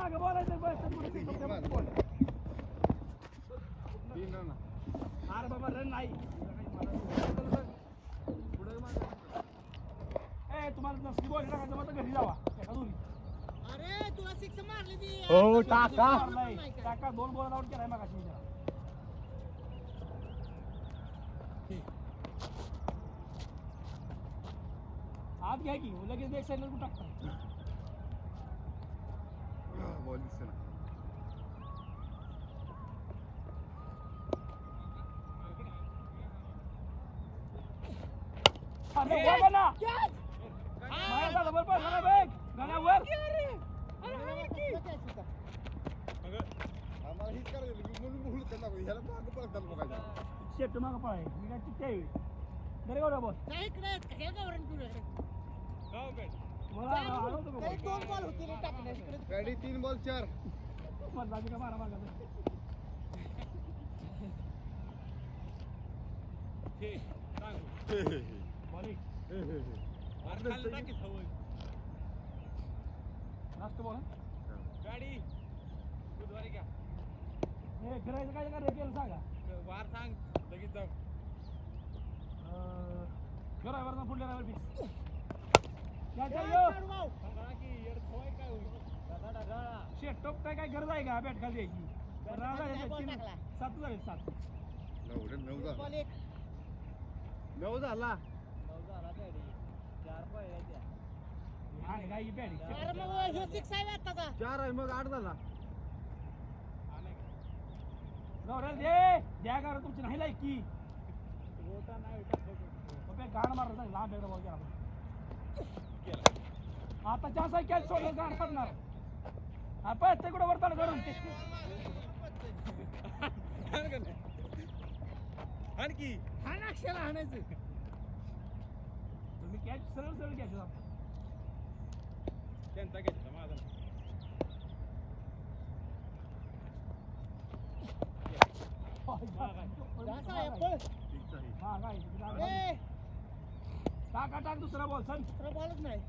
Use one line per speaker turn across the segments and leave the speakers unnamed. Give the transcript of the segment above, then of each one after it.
मागे बोलायचं बस अरे बाबा रन नाही ए तुम्हाला नसली बॉल टाकायचं मग घरी जावा एका दोन्ही
अरे तुला सिक्स मारली ती
हो टाका
टाका 2 बॉल आउट केलाय मगाशी मी त्याला आत घ्या की लगेच बॅक साईडला टाकता
बॉल दिसते ना
अरे वा ना माझा डबल पास झाला बॅग गणावर
आम्हाला हीच करायचं म्हणून बोलू त्यांना ह्याला मागं पळतात बघायचं
शेट मागं पळाय मी काय चिट्टे आहे दरे गौरव बॉल
नाही इकडे काय गवरण तुला
मला आलो
काही 2 बॉल होते रे टाकले इकडे
गाडी 3 बॉल 4
मला का मारा मागा बॉलिंग लास्ट बॉल
गाडी बुधवारी घ्या
हे फिरायचं काय करायचं केलं सांगा
वार सांग लगेच जाऊ
फिरायवर पुढल्या रावर फिक्स शेट टोक काय गरज आहे का बॅट खाली द्यायची 7 झाले 7
9 झाला
काय बॅट
अरे मग ह्यो सिक्स आहे आता का
4 आहे मग 8 झाला
गौरव दे द्या का तुमची नाही लायकी गाण मारलं सांग लांब एकदा बॉल केला आता चान्स आहे कॅच सोडलं गाण पडणार आपण ते कुठं वरताल करून
आणखी
हा नाक्षाला हाणायचं
तुम्ही कॅच सरळ सरळ कॅच
त्यांचा घेतला माझा
टाका टाक दुसरा बॉल चल
दुसरा बॉलच नाही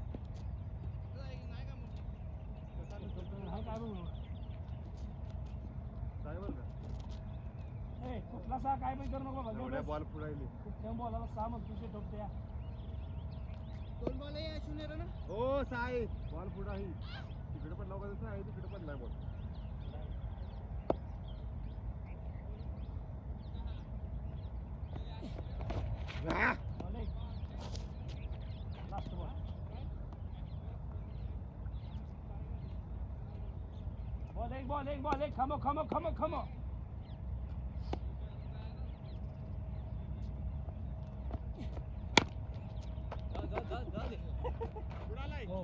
काय बघू
ड्रायव्हर का
ए कुठला सहा काय पण करू नको
एवढ्या बॉल पुढायले
कुठल्या बॉलाला सहा म्हणतो ते ठोकते
2 बॉल आहे शून्य रन
हो साई बॉल पुढे आहे तिकडे पण लावत आहे तिकडे पण नाही बॉल
लास्ट बॉल बॉल एक खमो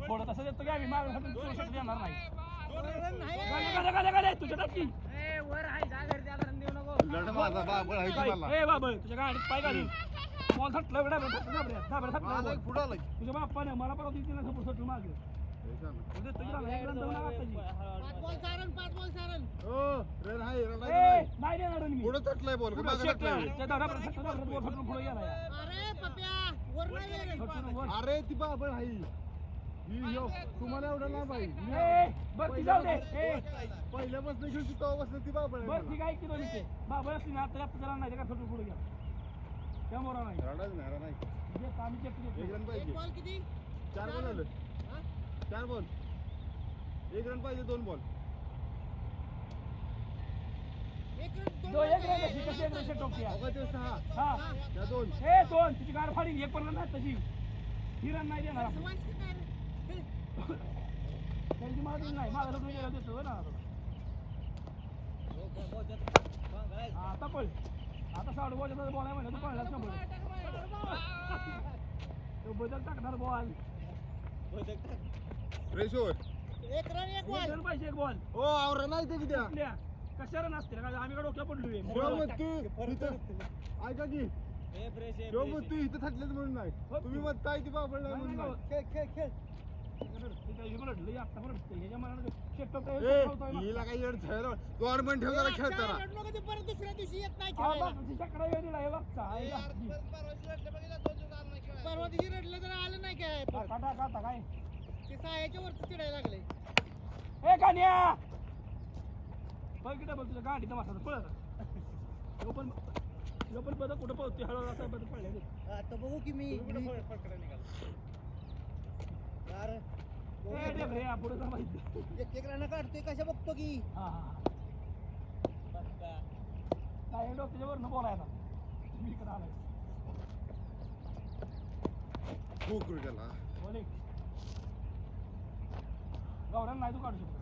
थोडं तसं देतो की आम्ही मागून देणार नाही तुझ्या टाकी
वर आहे जा घरी त्याला रन देऊ नको
लढ माझा बाबळ आहे तुम्हाला
ए बाबा तुझ्या गाडीत पाय घाली बॉल थटला वेडा
माझा पुढे आला
तुझ्या बाप्पाने मला परत तिला सपोर्ट सटू मागे
पाच बॉल सारण
हो रन आहे
नाही देणार मी
पुढे तटलाय बॉल
पुढे गेला
अरे पप्या वर नाही
अरे ती बाबळ आहे तुम्हाला एवढं ना बाई
बरं ती जाऊ दे
पहिल्यापासून घेऊन तेव्हापासून ती बाबळ
बरं ठीक आहे की दोन्ही बाबा असली ना तर त्याला नाही का छोटं पुढे घ्या त्या मोरा नाही आम्ही चेक
एक रन पाहिजे
बॉल किती
4 बॉल आलं 4 बॉल 1 रन पाहिजे 2 बॉल
एक
रन टोकत्या हा
2
हे 2 तुझी गाड फाडीन एक पण नाही तशी ही रन नाही देणार त्यांची मारून नाही माझा लग्न गेला देतो ना आता पण आता 60 बॉल बॉल आहे म्हणलं तू पळलाच ना तो बदल टाकणार बॉल
फ्रेश ओव्हर
एक रन एक बॉल
पाहिजे एक बॉल
हो आवर नाही ते किती
कशा रन असतील का आम्ही डोक्या पडलोय
ऐका की तू इथं थकलेच म्हणून नाही तुम्ही म्हणताय ती बाबळ नाही म्हणून
खेळ
हिला काही अडचण आहे गव्हर्नमेंट ठेवला खेळताना
परत दुसऱ्या दिवशी येत नाही परवा दिवशी रडलं तर आलं नाही काय
काय
ते सायाच्या वरती चिडायला लागले
ए कान्या बघ बघ तुझ्या गाडीचा मासा पळ तो पण बघ कुठं पळतोय हळूहळू असं बघ पळले
आता बघू की मी यार
ए डेबरे पुढे जा माहिती
एक राणा काढतोय कशा बघतो की
हा काय डोक्यावरनं बोलायला मी इकडे आलाय
त्याला
बोले गौऱ्याला नाही तू काढू शकतो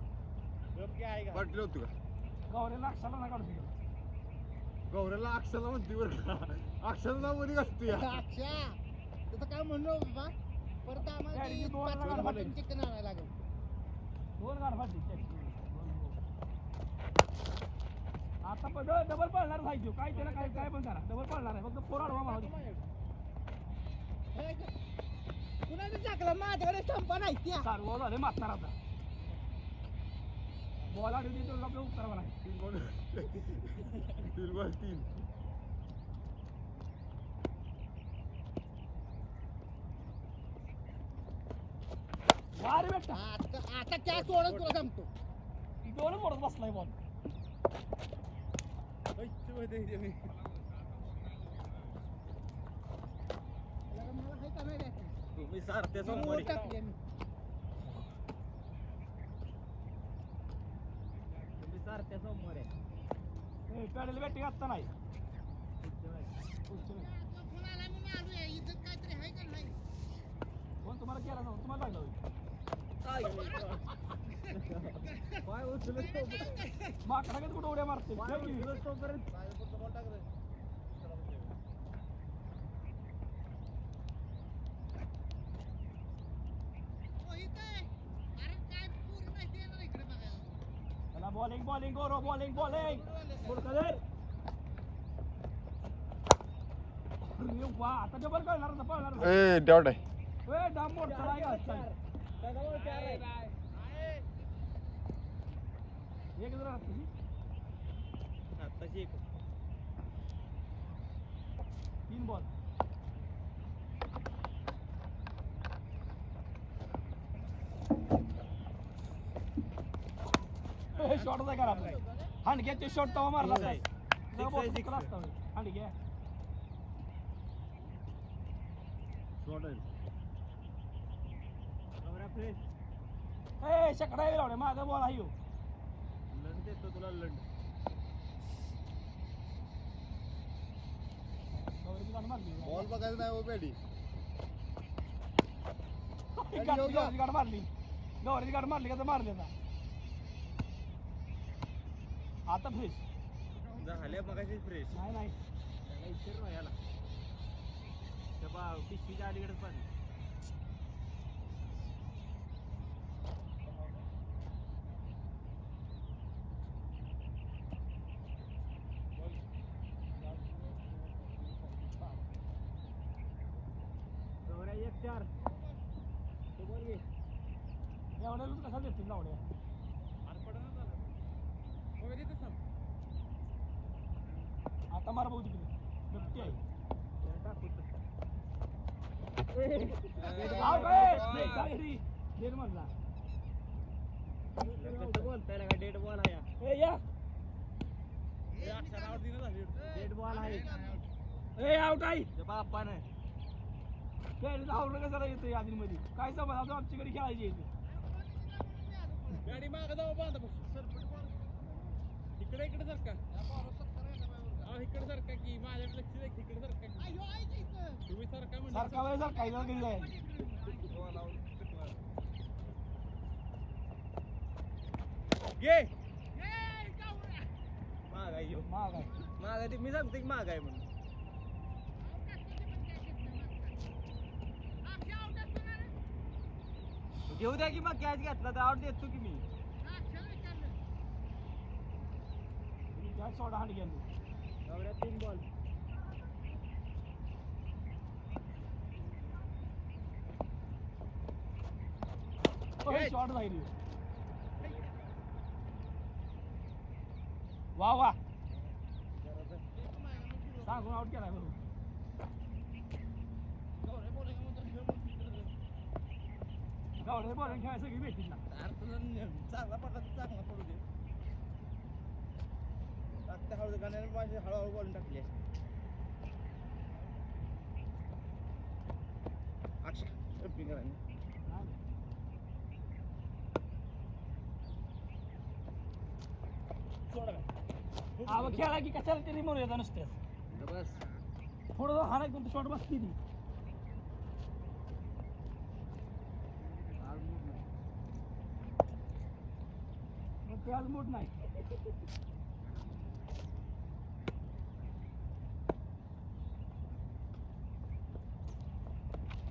वाटलं होतं का
गौऱ्याला अक्षाला नाही काढू शकत
गौऱ्याला अक्षरला म्हणते बरं का अक्षरला मध्ये घालते
अच्छा त्याचं काय म्हणणं बाबा परत आम्हाला
त्या
ती
दिवशी दोन
5 किलो
गाडा
मटण चिकन आणायला लागेल
दोन गाड फाटली आता पण डबल पळणार नाही काय त्याला काय काय पण करा डबल पळणार आहे फक्त पोराड व्हा
कुणाला टाकला माझ्याकडे स्टंपा नाही त्या
सारवं झाले म्हातार आता बॉला देते तो आपलं उत्तर मला
तीन
वारे बेटा
आता त्या सोडून तुला सांगतो
दोन मोडत बसलाय बॉल
मला काही का नाही द्यायचं.
तुम्ही सारख्या
मी
सोमवारी
वर टाकली आम्ही.
तुम्ही सारख्या सोमवारी
पॅडल बॅटिंग आत्ता नाही
आता फोन आलाय म्हणून आलोय. इज्जत काहीतरी आहे का नाही?
कोण तुम्हाला केला नव्हतं तुम्हाला लागला होईल
काय उचलत
माकडा काय कुठं उड्या मारते
हो, इथं आहे. अरे काय पोरी माहिती आहे ना इकडे बघायला.
त्याला बॉलिंग गौरव बॉलिंग वा आता डबल कळणार
ए डाऊट आहे
डाम मोठा नाही घालता. एक जरा
आत्ताची एक
3 बॉल शॉर्ट आहे करा हांडग्याचे शॉर्ट तवा मारला हांडग्या ए शकडा लावडे माझा बॉल आहे ह्यो.
लंड देतो तुला लंड
गौरीची गाठ मारली.
बॉल बघायचं नाही हो बॅडी
गौरीची गाठ मारली का तर मारली आता फ्रेश
झाल्या मगाशी फ्रेश
नाही
त्याला इच्छेर ना याला त्या पिशवीच्या अलीकडेच पाणी एक 4
एवढ्या कसा देतील लावड्या आता मार भाऊ तिकडे नक्की आहे डेट म्हणला
बोलताय का डेड बॉल आहे
ए या
डेड बॉल आहे
ए आउट आहे
बाप्पा नाही
खेळ आवडलं कशाला येतं यादीमध्ये काय समज आता आमच्याकडे खेळायची येते
गाडी माग जाऊ बांधा इकडे सर का इकडे सर का की माझ्याकडे लक्ष द्या इकडे सर का
अय्यो, आहे की इथं.
तुम्ही सर का
सारखा वेळ सर काही घरी जाय
घे
ए, गावरा.
माग आहे ह्यो.
महाग आहे
माग आहे ते मी सांगतो की माग आहे म्हणून
अक्षय out असतो ना रे?
घेऊ द्या की मग कॅच घेतला तर आउट देतो की मी
अक्षयला विचारलं.
काय सोडा हांड गेलो
एवढ्या 3 बॉल
शॉर्ट जाईल वा वा सांगून आउट केला बरोबर गावडे बॉलिंग खेळायला सगळी भेटतील ना.
चांगला पडला तर चांगला पडू दे. आता हळू गाण्याने माझी हळूहळू बॉलिंग टाकली आहे. अक्षय jumping करायला.
सोडा काय. अहो खेळा की कशाला तरी म्हणून येतात नुसतेच.
बस
थोडं हा नाही तुमचं शॉट बसती ती. मग ते आज मूड नाही.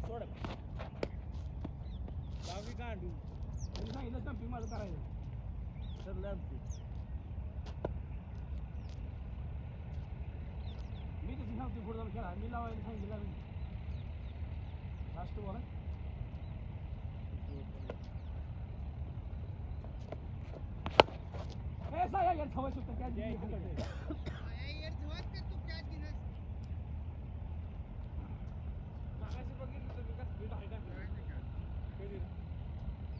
सोडा काय.
गावी गांडू
तुम्ही सांगितलं जम्पिंग माझं करायचं.
ठरलं आमचं.
मी तशी सांगतो पुढे जाऊन खेळा. मी लावायला सांगितलं मी. लास्ट बॉल ऐसा यार खबर सुनता क्या जी
आया यार जेव्हाच ते तू कॅच घेणार
मागाशी बघितलं तुम्ही का स्पीड आहे टाकलं कधी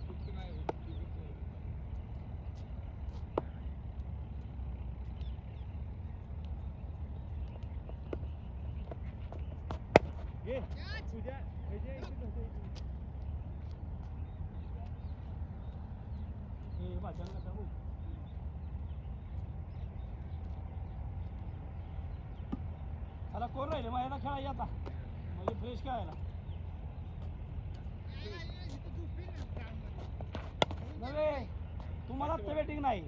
फक्त नाही ये
कॅच
तुझ्या ह्याच्या इथे धोका इथे.
ए भाषण नका भाऊ. त्याला कोण राहिले माझ्याला खेळायला आता म्हणजे फ्रेश खेळायला. नव्हे तुम्हाला आता बॅटिंग नाही.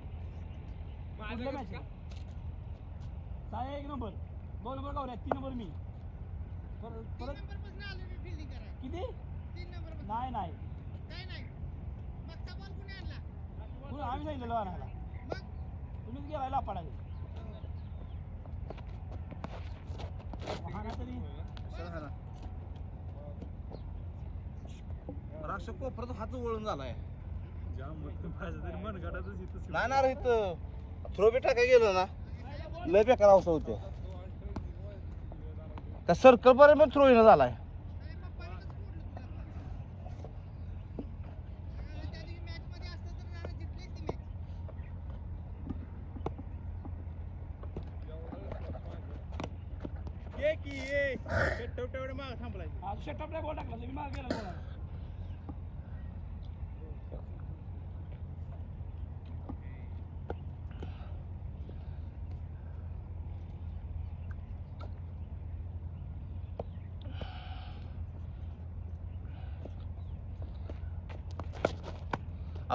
कुठल्या मॅच एक नंबर 2 नंबर गावऱ्या 3 नंबर मी परत परत
नंबरपासून आलो मी फिल्डिंग करायला
किती
3 नंबरपासून
नाही नाही
काय नाही मागचा बॉल कुणी आणला
तुम्ही आम्ही सांगितलेलं आणायला
मग
तुम्हीच गेलायला पडायला वाहना तरी
राष्ट्र कोपऱ्यात हात वळून झालाय.
नाही
नाही ना रे इथं थ्रो बी टाकाय गेलो ना लय बेकार अवस्था होते. त्या सर्कल पर्यंत पण थ्रो येणं झालाय.
अरे पप्पाने सोडलं तुला त्या दिवशी मॅच मध्ये असतं तर राणा जिंकलीच ती मॅच.
ये की ये तेवढे माग थांबलाय.
आज शटअपला बॉल टाकला मी मागे गेला बोला.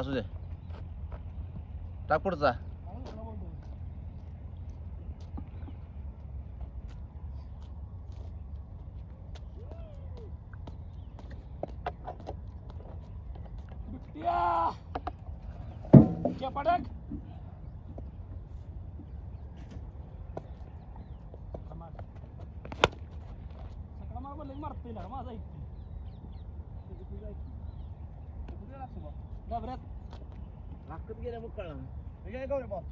असू दे टाक पुढचा.
बिट्टिया क्या पडक सकाळ मला बोलले मारते ना माझा ऐकते घाबरत
हाकत गेल्या मग कळलं. काय गौरे बॉल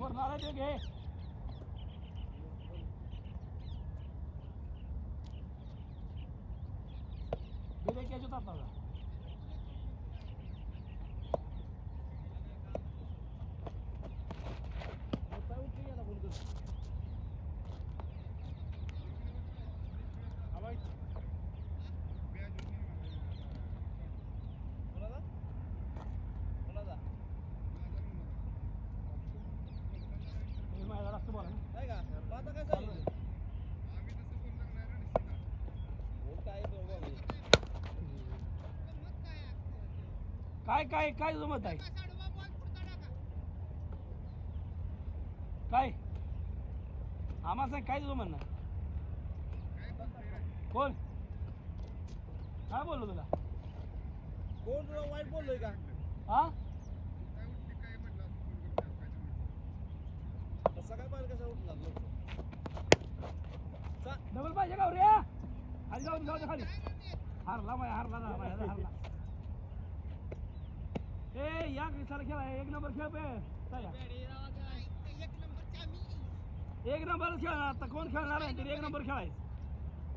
वरणार आहे ते घे. बिले कॅच होता आता माझ्या जास्त बॉल आहे ना. काय काय काय जमत आहे
साडूबा बॉल पुढचा टाका
काय आम्हाला सांग काय जमत नाही. कोण काय बोललो तुला
कोण तुला वाईट बोललोय का?
हा
तसा काय पाहिजे कसा उठला
डबल पाहिजे का रे खाली जाऊन जाऊ दे खाली हारला माय हारला ना माय हारला. ए या सारा खेळ आहे 1 नंबर खेळ पे चला
एक नंबरच्या आम्ही
1 नंबर खेळणार आता कोण खेळणार आहे तरी 1 नंबर खेळायचं.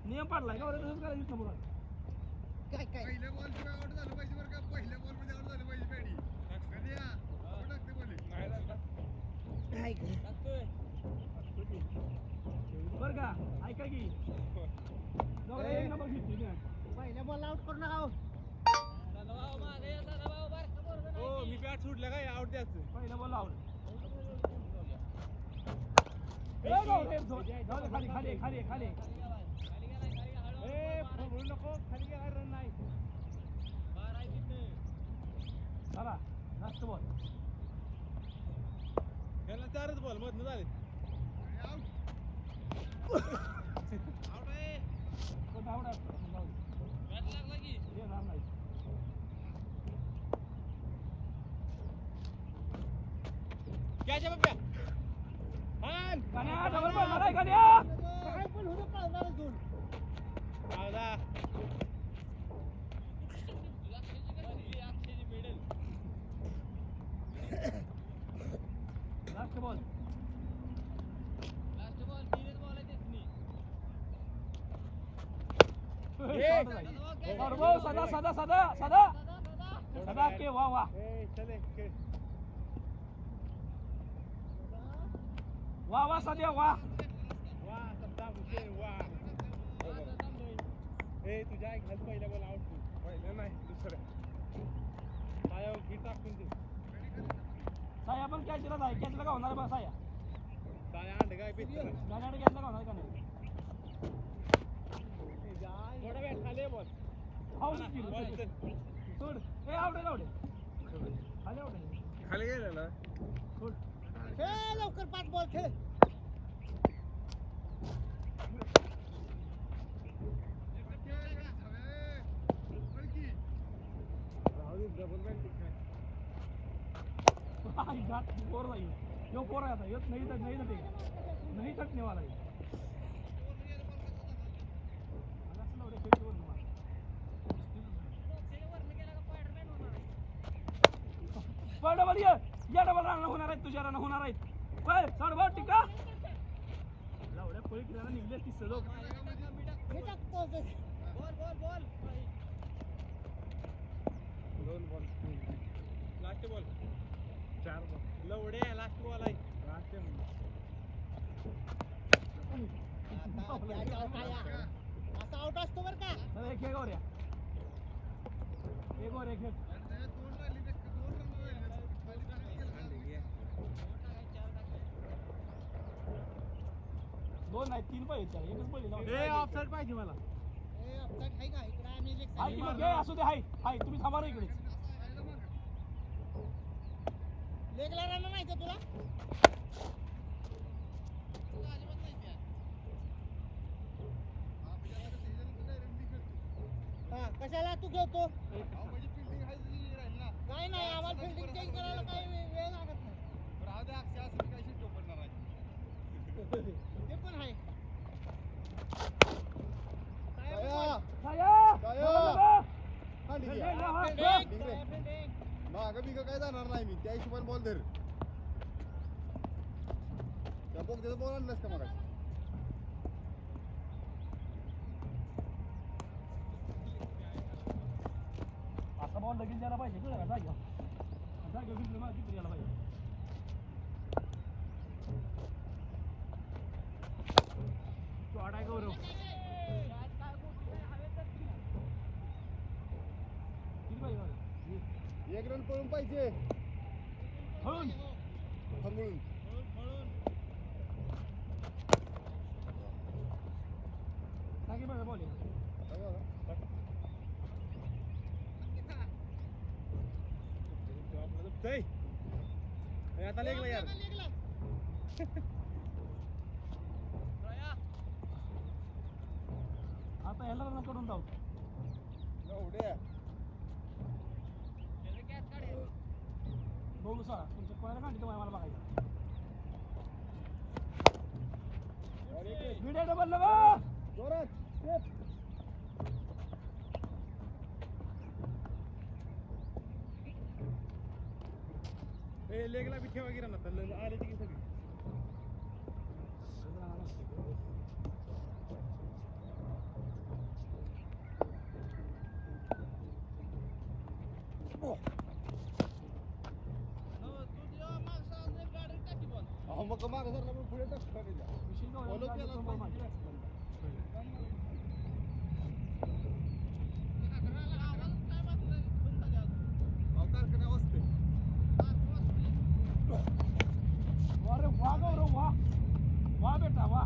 नियम पाडलाय का बरं तसंच करायचं नुसतं बोला
काय काय
पहिल्या बॉल शिवाय आउट झालं पाहिजे बरं का पहिल्या बॉल मध्ये आउट झालं पाहिजे बॅडी कधी या कुठं टाकते बोली
नाही लागला.
काय काय
टाकतोय.
बरं का ऐका की जाऊ दे, एक नंबर घेतली मी आज.
पहिल्या बॉल आउट करू नका हो.
हो मी बॅट सुटल्या काय आउट द्यायचं.
पहिलं बॉल लावलं ए, जाऊ दे, जाऊ दे, खाली खाली खाली खाली
ए बोलू नको खाली गेला रन नाही.
चला लास्ट बॉल
त्याला 4च बॉल मधनं झाले.
पण आवड असतं जाऊ दे. येणार नाही
घ्यायच्या बाप्या. हान.
गाण्या डबल बॉल माराय गाण्या
काय पण होतं पळणार दोन
आला.
लास्ट बॉल साधा साधा साधा साधा साधा के वा वा
ए चले खेळ.
वा वा साध्या वा
वा सद्दाम हुसेन वा. ए तुझ्या आई घाल पहिल्या बॉल आउट तू. पहिल्या नाही दुसऱ्या. पायावर घी टाकून दे.
साया पण कॅचला जाय कॅचला का होणार बा साया
काय अंड काय पेचलं.
गाण्याने कॅचला का होणार का नाही
थोडा वेळ खाली बॉल.
हाऊस सोड ए आवडे आवडे खाली आवडे
खाली गेलेला.
सोड
खेळ लवकर 5 बॉल खेळ
घाट पोर जाईल यो पोर आहे आता यो नाही तर नाही जाते नाही तटने वाला आहे डबल या डबल रान होणार आहेत तुझ्या रान होणार आहेत बरं चढ भाऊ टिका लावड्या पळी किराणा निघले 30 लोक
हे टाकतो
दोन बॉल. Last ball. 4 बॉल. लवडे लास्ट बॉल आहे. लास्ट
असा आउट असतो बरं का
एक एक और एक दोन नाही 3 पाहिजे त्याला एकच पाहिजे
ए ऑफसाइड पाहिजे मला.
ए अपसाईड आहे का इकडे आम्ही लेग
हाय की मग असू दे हाय हाय तुम्ही थांबा रे इकडेच
लेगला राहणार नाही का तुला हा कशाला तू घेतो काय नाही आम्हाला फिल्डिंग चेंज करायला काही वेळ लागत नाही ते पण आहे
माग बिग काय जाणार नाही मी त्या हिशोबाने बॉल धर त्या बोगद्याचा बॉल आणलास का मला
असा बॉल लगेच द्यायला पाहिजे कळलं का जागा घेतली मला किती यायला पाहिजे चोडाय गौरव किती पाहिजे
एक रन पळून पाहिजे
हळून
थांबून
टाकी पाहिजे बॉल
आता लेगला यार.
आता ह्याला रन करून जाऊ बघू सर तुमच्या कोणाला काढली तुम्हाला मला बघायचं व्हिडिओ डबल लगा
जोरात
ए लेगला बी ठेवा गिरा ना तर आले की सगळी.
अहो, मग मागं सरला मग पुढे टाकला त्याच्या. Follow केला पाहिजे. अहो, कारखान्यावर असते.
अरे वा गौरव वा वा बेटा वा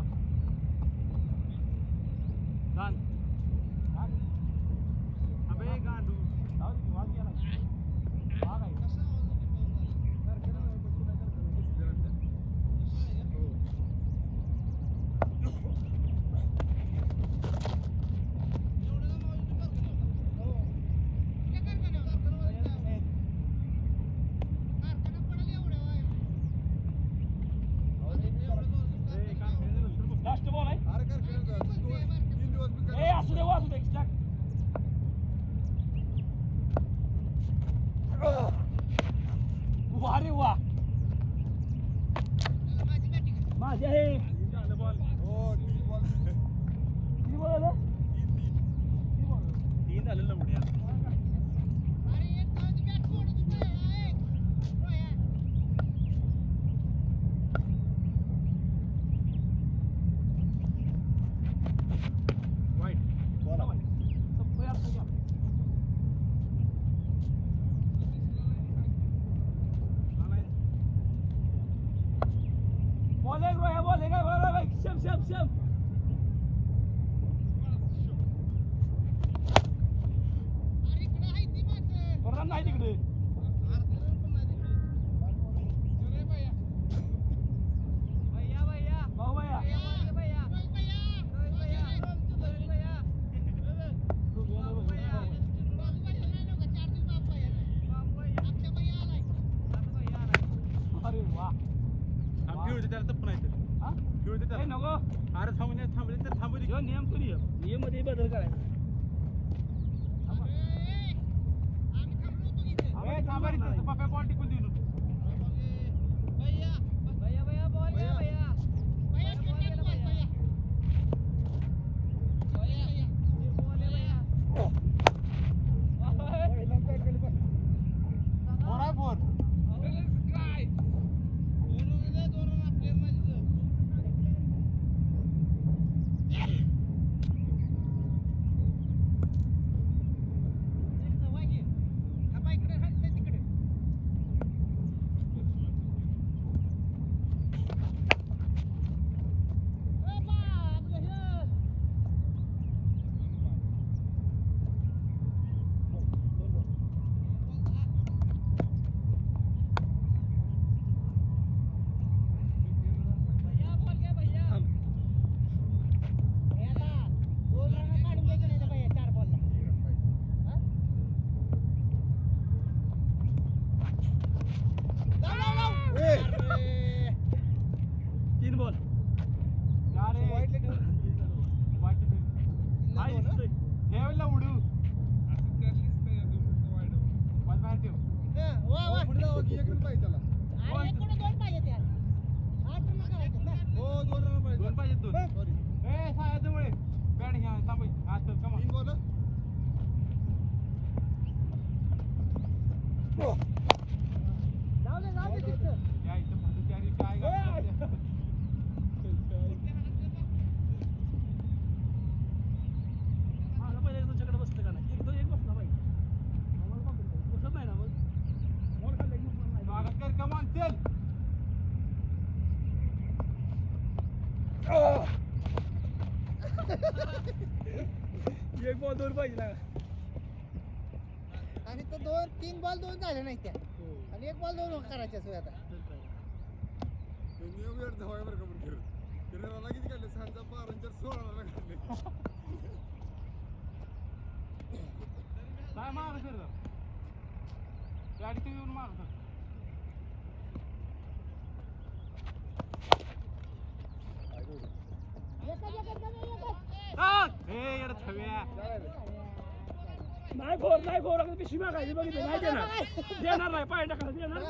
गान अबे गांडू जाऊ दे, वा गेला वा काय
कारखान्यावर बसून नाही कारखान्यावर बसले राहत्या.
लास्ट बॉल आहे
अरे कारखान्यावर जा. 2-3 दिवस मी
ए असू दे वाजू दे स्टार्ट वा रे वा माझी आहे
झालं बॉल
हो 3 बॉल
किती बॉल आलं
3
तीन झालं लवड्या वाईट
बोला.
सप्पय असं घ्या बॉलिंग रोया बॉलिंग आहे बॉल भाई शम शम शम रन नाही तिकडे भाऊ भैया अरे वा
होते त्याला तप्प नाही तर
हा
होते
ए
त्याला
नको
अरे थांबले तर थांबू दे
ह्यो नियम तो नियम मध्ये बदल करायचा
थांबा रे पप्पा बॉल टिकून देऊ नको. फोर आहे फोर
तीन बॉल हाय दिसतोय
ठेवला उडू बॉल बाहेर ठेव
हो, पुढे जावं की 1 रन पाहिजे त्याला. हो 2 रन पाहिजे.
दोन पाहिजे दोन
सॉरी
ए साया जवळ बॅट घ्या थांब हा चल कमा
3 बॉल.
या इथं फक्त तयारी काय घालतो
मला पहिले तुमच्याकडे बसलं का नाही एक बसला पाहिजे आम्हाला बसत नाही ना मग मोड खाल्लं की बसणार नाही
स्वागत कर कमान चल
एक बॉल दोन पाहिजे ना
आणि तो 2-3 बॉल 2 झाले नाही त्या आणि 1 बॉल 2 करायचे असो आता
तो न्यू इयर धावाय बरं का पण खेळ. त्याने रना किती काढले? 6 12 आणि 16 रन काढले.
काय मार सर गाडी तू येऊन मार सर ए येड छव्या
नाही फोर अगदी पिशवी मागायची बघितलं नाही देणार नाही पाय टाकायला देणार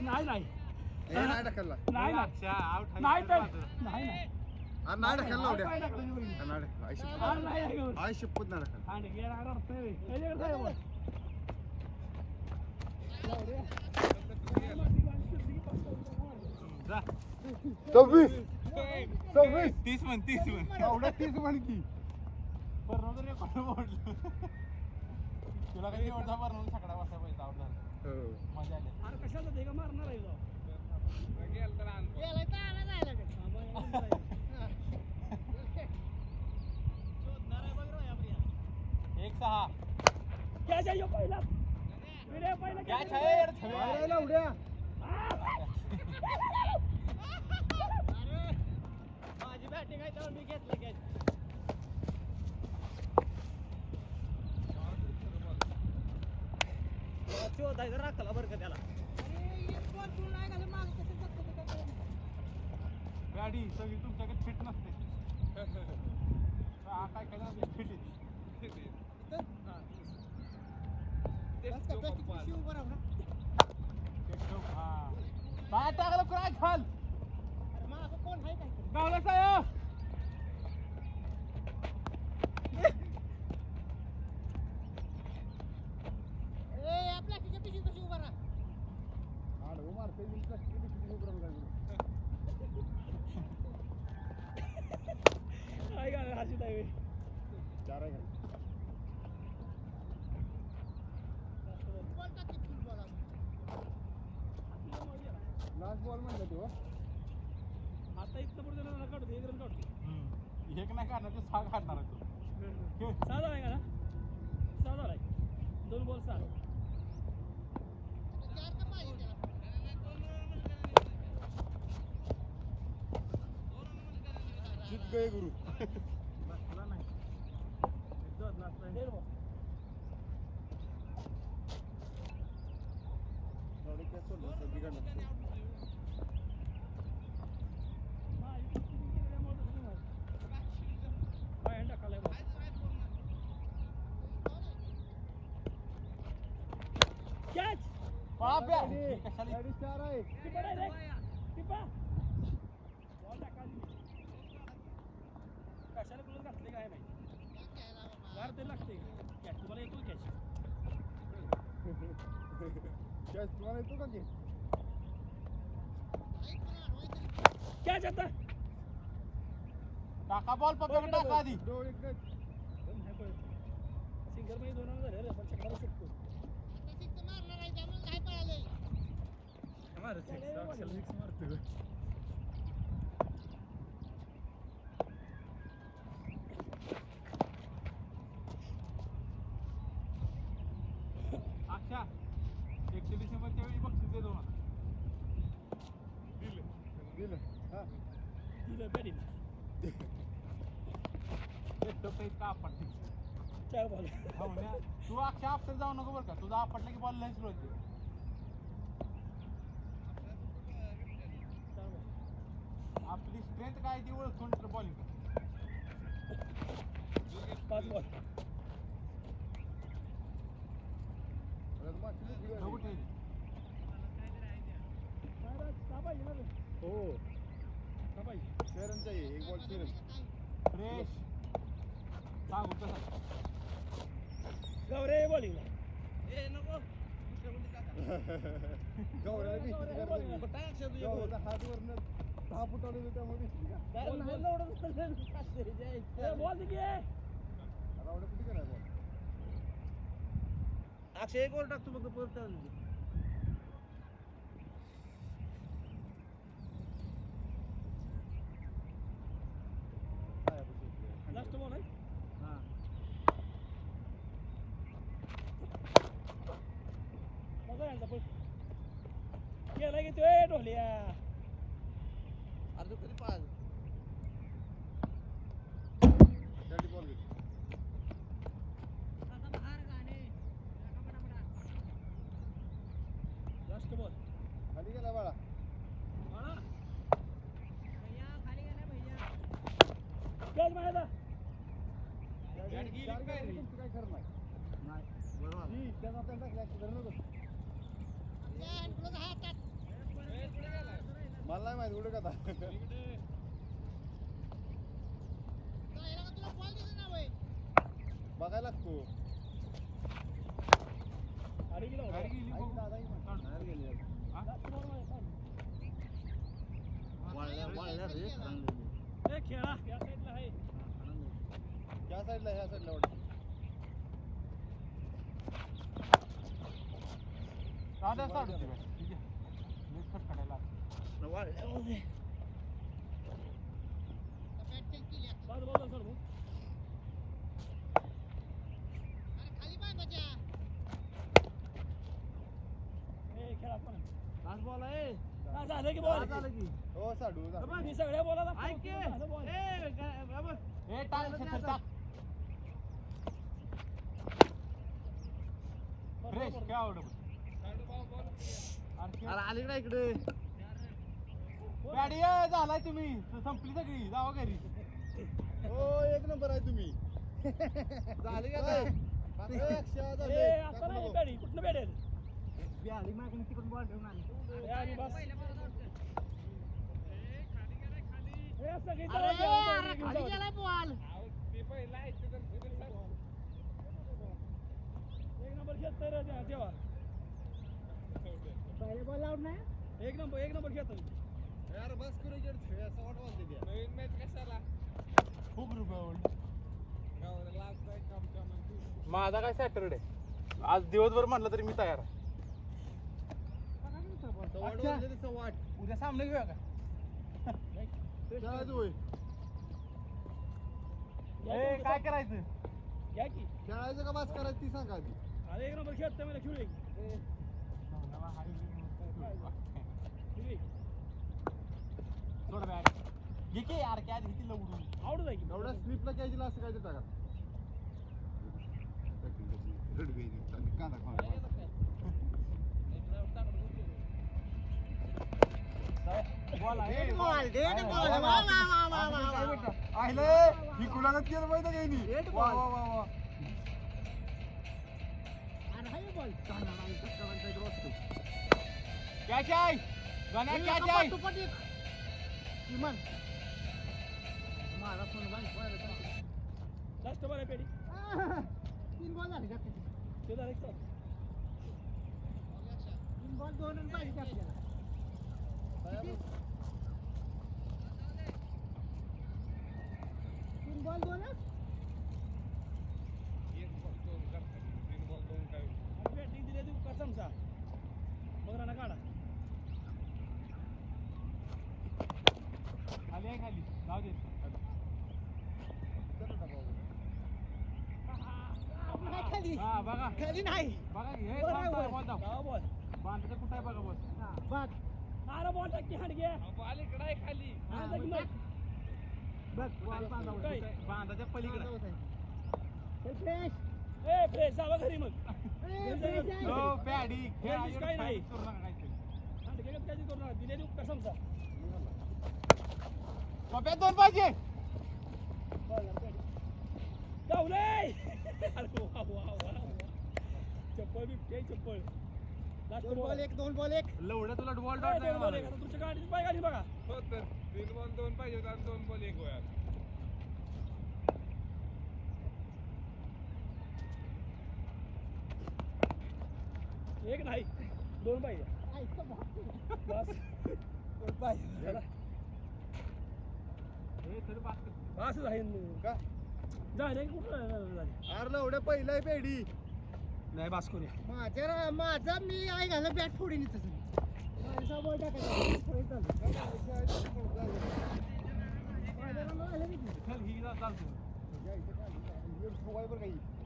नाही
नाही टाकला.
नाही
अच्छा आउट
नाही तर नाही
आ, नाही टाकला उड्या.
पाय टाकलं
आ, नाही टाकला. आई शपथ.
नाही
आई शपथ नाही टाकला.
आणि गेला अर्थ नाही त्याच्याकडे जा
26
30 म्हण 30 म्हण
एवढा 30 म्हण की
बरं रेकॉर्ड मोडलं तुला काही एवढा बरं सगळा वाजता पाहिजे आउट झाला मजा आली अरे कशाला ते का मारणार आहे
गेलं तर आण.
गेलाय तर आला जायला का? शोधणार आहे बघ रे आपल्या.
1-6 कॅच आहे पहिला कॅच आहे
मारायला उड्या
अरे माझी बॅटिंग आहे तेव्हा मी घेतलं कॅच. शोधायचं राखला बरं का त्याला. अरे एक बॉल तुला नाही घालून मागं कसं जातं ते काय?
गाडी सगळी तुमच्याकडे फिट नसते काय काय फिट येते
बस का बॅटिंग पिशवी उभं राहू ना.
काय टाकलं काय खाल
अरे मागं कोण आहे काय?
गावला साहेब
ए आपल्या तिच्या पिशवी कशी उभा राहा.
आडवं मारतोय मी प्लास्टिक पिशवी उभं राहून काय करू?
काय गाणं हसीत आहे
चार आहे का?
बॉल टाकी फुल बॉल आहे.
लास्ट बॉल म्हणलं तो
आता इथं पुढे रन काढतो 1 रन काढतो एक नाही काढणार ते 6 काढणार आहे तो 6 झालाय का ना 6 झालाय 2 बॉल 6
चार का पाहिजे त्याला?
जीत गए गुरु
नसला नाही इज्जत नसला हे बघ
थोडे काय सोडलं असतं बिघडलं असतं. गाडी चार आहे
कशाला तुला घातले काय नाही गार ते लागते कॅच तुम्हाला येतो कॅच
कॅच तुम्हाला येतो का की
कॅच आता टाका बॉल पकडून टाका आधी
डोळे कट
सिंगल मध्ये 2 रन झाले रे पण चक्कर शकतो
आता सिक्स मारणार आहे त्यामुळे काय पळालंय.
मार 6 मारतो अच्छा 1 डिसेंबरच्या वेळी बक्षीस दे 2
दिलं हा
दिलं बॅटिंग एक टप्पा इतका आपटते 4 बॉल तू अख्ख्या आफ्टर जाऊ नको बरं का तुझा आपटला की बॉल लय स्लो होते आपली स्ट्रेंथ काय ती ओळखून तर बॉलिंग 5 बॉल हो
शेरनचा आहे एक बॉल शेरन
फ्रेश सांगू कसं गौरे बॉलिंग
ए नको
गौऱ्याला भीती करतो गौऱ्याचा हात वरनं 10 फूट आलं त्यामुळे भीती का
बॉल दे
आता एवढं किती करायचं बॉल
अक्षय गोल टाकतो बघ परत
लास्ट बॉल आहे हां मजा यांचा पण केला की तो ढोलिया
अर्ध कधी पाच
त्यासाठी बॉल घेतो
लास्ट बॉल
खाली गेला बाळा
बाळा कॅच मारायचा
चार गेले तुमचं काय खरं नाही ही त्याचा त्यांचा लक्ष धरू नको मला नाही माहिती उडे का बघायला लागतो
गाडी गेली बघू.
बाहेर गेली आहे.
जास्त बॉल नाही, चालू.
वाळल्या रे
ए, खेळा या साईडला आहे.
त्या साईडला ह्या साईडला वाटतं.
राधा साड होती बाई. ठीक आहे. मीच खटखटायला.
बॅटिंग केली आता.
बाद बॉल सोड भाऊ.
अरे खाली बांधायच्या.
ए, खेळा पण.
लास्ट बॉल आहे.
हा, झालं की बॉल.
हो साडू जा.
मी सगळ्या बॉलाला
ऐक की.
झालं बॉल.
ए टाक शेतात टाक. फ्रेश काय आवडत.
अरे अलीकडे इकडे
गाडी झालाय तुम्ही संपली सगळी जावा घरी.
हो एक नंबर आहे तुम्ही. झाली का काय?
ए, आता नाही बॅडी. कुठनं बॅडी आहे?
तिकडून बॉल ठेवून आली.
ए, आणि बस. ए, सगळी
अरे
चला,
अरे
घेऊन
खाली
जाऊ.
गेलाय बॉल.
एक नंबर खेळतोय रे तेव्हा.
पहिले बॉल आउट नाही.
एक नंबर खेळतोय.
यार बस करू इकडे खेळ असं वाटवाल ते द्या.
नवीन मॅच कशाला
खूप रुपये
माझा काय सॅटरडे आज दिवसभर म्हणलं तरी मी तयार आहे.
वाट
उद्या सामने घेऊया का?
खेळायचं होय.
ए काय करायचं?
या की.
खेळायचं का बस करायचं ती सांगा आधी.
अरे एक नंबर खेळतोय मला खेळू एक. खेळू एक.
थोडं बॅग घे की यार काय घेतील उडून.
आवडत आहे की.
एवढ्या स्लिपला घ्यायची असं काय ते टाका.
बॉल आहे.
Ball, dead ball. वा, वा, वा, वा, वा, वा.
आहिले ही कुणालाच केलं माहिती का हिनी?
Eight
वा
ball.
वा वा वा.
अरे हाय बॉल.
कॅच आहे गण्या कॅच आहे.
दुप्पट एक. इमान. माझा फोन बंद.
लास्ट बॉल आहे पेडी.
3 बॉल झाले का?
ते झालं एक तर.
3 बॉल 2 रन पाहिजे आपल्याला. किती? 3 बॉल 2 रन.
आणि बॅटिंग दिली तू का समजा. मग राणा काढा.
खाली आहे खाली जाऊ दे.
नाही खाली.
हा बघा
खाली नाही.
बघा की, हे
बरं आहे,
थांब,
बरं.
बॉल दाब.
गावा बॉल.
बांधाचं कुठं आहे बघा बॉल.
बघ
अरे बॉल टाक की हाड घे.
बॉल इकडे आहे खाली.
हा, टाक की मग.
बघ बॉल बांधा
काय?
बांधाच्या पलीकडे.
फ्रेश.
ए, फ्रेश जावा घरी मग.
हो पॅडी
हे दिस काय नाही.
करू नका काहीतरी.
हाड घे काय करू नका. दिलेली का समजा.
पप्या 2 पाहिजे.
बॉल झाला पेडी. गावले. अरे वा वा वा. चप्पल बिपटे चप्पल. Last
2 ball 1 2 ball 1.
लवड्या तुला बॉल
ए,
डॉट
दोन बॉल आहे. आता तुमच्या गाडीची पाय गाडी बघा.
हो तर 3 बॉल 2 पाहिजे होता 2 बॉल 1 होया.
एक नाही 2 पाहिजे. बस 2 पाहिजे. चला.
हे तरी बास्केट.
असं आहे
का?
झाले की कुठं झाले.
अरे एवढ्या पहिला आहे पेढी.
नाही बास करूया.
माझा मी आई घालून बॅट फोडीन इथं माझा बॉल टाकायचा.
चल ही जा चालतो.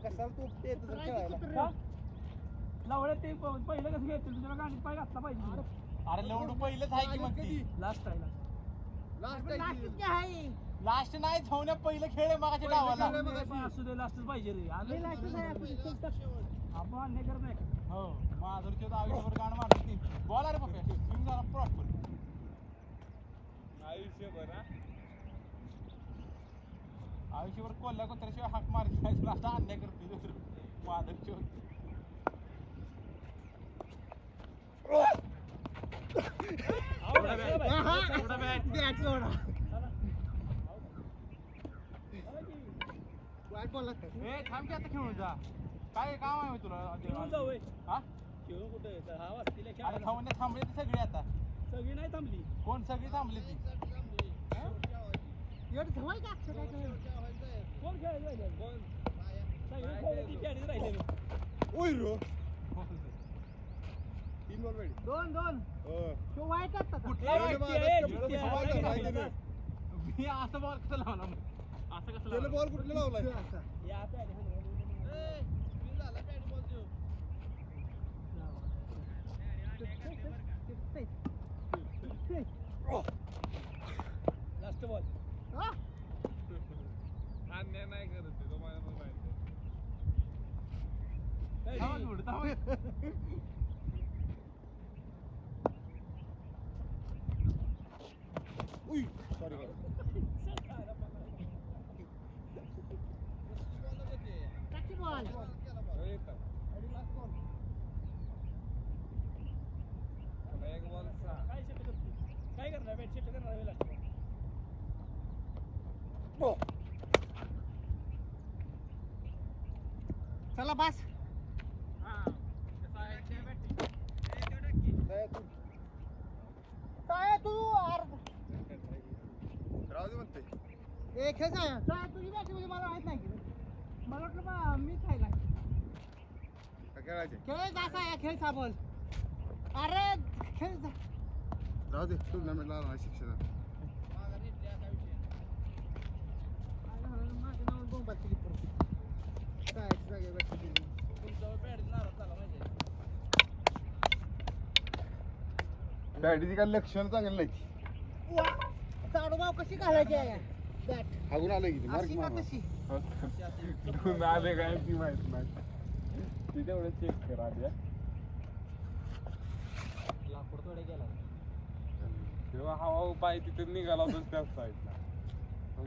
कशाला तू ते तुझं खेळायला?
का? लावड्यात ते पहिलं कसं घेतलं तुझ्या गाडीत पाय घातला पाहिजे.
अरे लवडू पहिलंच आहे की मग ती.
लास्ट आहे
लास्ट
नाशिक आहे.
लास्ट नाही धावण्या पहिलं खेळ आहे मागाच्या डावाला.
असू दे लास्टच पाहिजे रे.
मी लास्टच आहे आपण.
आपण अन्याय करत नाही.
हो माधुरीच्या आयुष्यभर गाण मारली ती. बॉल अरे पप्या स्विंग झाला प्रॉपर.
आयुष्यभर
आयुष्यभर कोल्हा कोत्र्याशिवाय हाक मारली आता अन्याय करते माधुरीच्या.
बॅट सोडा. बॅट बॉल लागतात.
ए थांब की आता खेळून जा. काय काम आहे तुला
खेळून जाऊ होय.
हा
खेळून कुठे हा वाजतील
अरे धावणे थांबले ती सगळी आता
सगळी नाही थांबली
कोण सगळी थांबली ती
एवढं धवाय का अक्षर काय काय
कोण खेळायला राहिले
कोण
सगळे खेळले ती खेळीच राहिले
ओय रो 3 बॉल वेडी
दोन तो वाईट असतात
कुठला
एवढे
वाईट
महाराज
आहे?
कबड्डी
जुत्या,
समाज
काय
आहे,
करायचं?
काय
मी असं बॉल कसं लावला मग असं कसं
त्याला
लावला
बॉल कुठला लावलाय
या पॅड लास्ट बॉल
अन्याय नाही करत ते, तुम्हाला पण माहिती आहे.
धावा जोड, धावा.
उई सॉरी
बॉल
हो, येतं. आता एक बॉल 6.
काय शेट करते काय करणार बॅट शेट करणार आहे लास्ट
चला बस काय तू
राहू दे म्हणते
ए खेळ काय तुझी बॅट म्हणजे मला माहित नाही की मला वाटलं बा मी खायला
का खेळायचे
खेळ असा आहे खेळ साबल अरे खेळ जा
राहू दे टुर्नामेंट लागला शिक्षण
माझं नाव बोंबात केली परत काय जागे बॅट
तुमच्यावर पॅड नाराज झाला माहिती आहे
बॅटीची काय लक्षण चांगलं नाही
साडूबाव कशी घालायची आहे बॅट
हागून आलं की मार्क
अशी का
मारला
तशी
दोन आले काय ती माहित नाही ती तेवढं चेक कर आधी हा.
लाकूड थोडे गेला
तेव्हा हवा पाय तिथे निघाला होता त्याच साईडला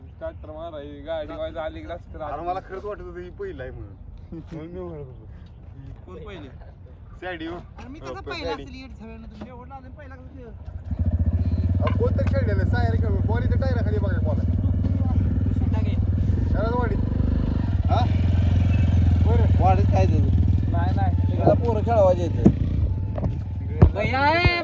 स्टार्टर मारा ही गाडी वाजता आली की रस्त्याला
अरे मला खरंच वाटत होतं ही पहिलं आहे म्हणून मी म्हणत होतो
कोण पहिले
सॅडी हो
आणि मी कसं पाहिलं असेल येत झालं तुम्ही एवढं आलं पहिला
कोणतं खेळलेलं सायर खेळ बॉल इथे टायरा खाली बघा बॉल त्याला वाढीत हा बरं
वाढत काय त्याचं
नाही
पोरं खेळवायचे येतं
भैया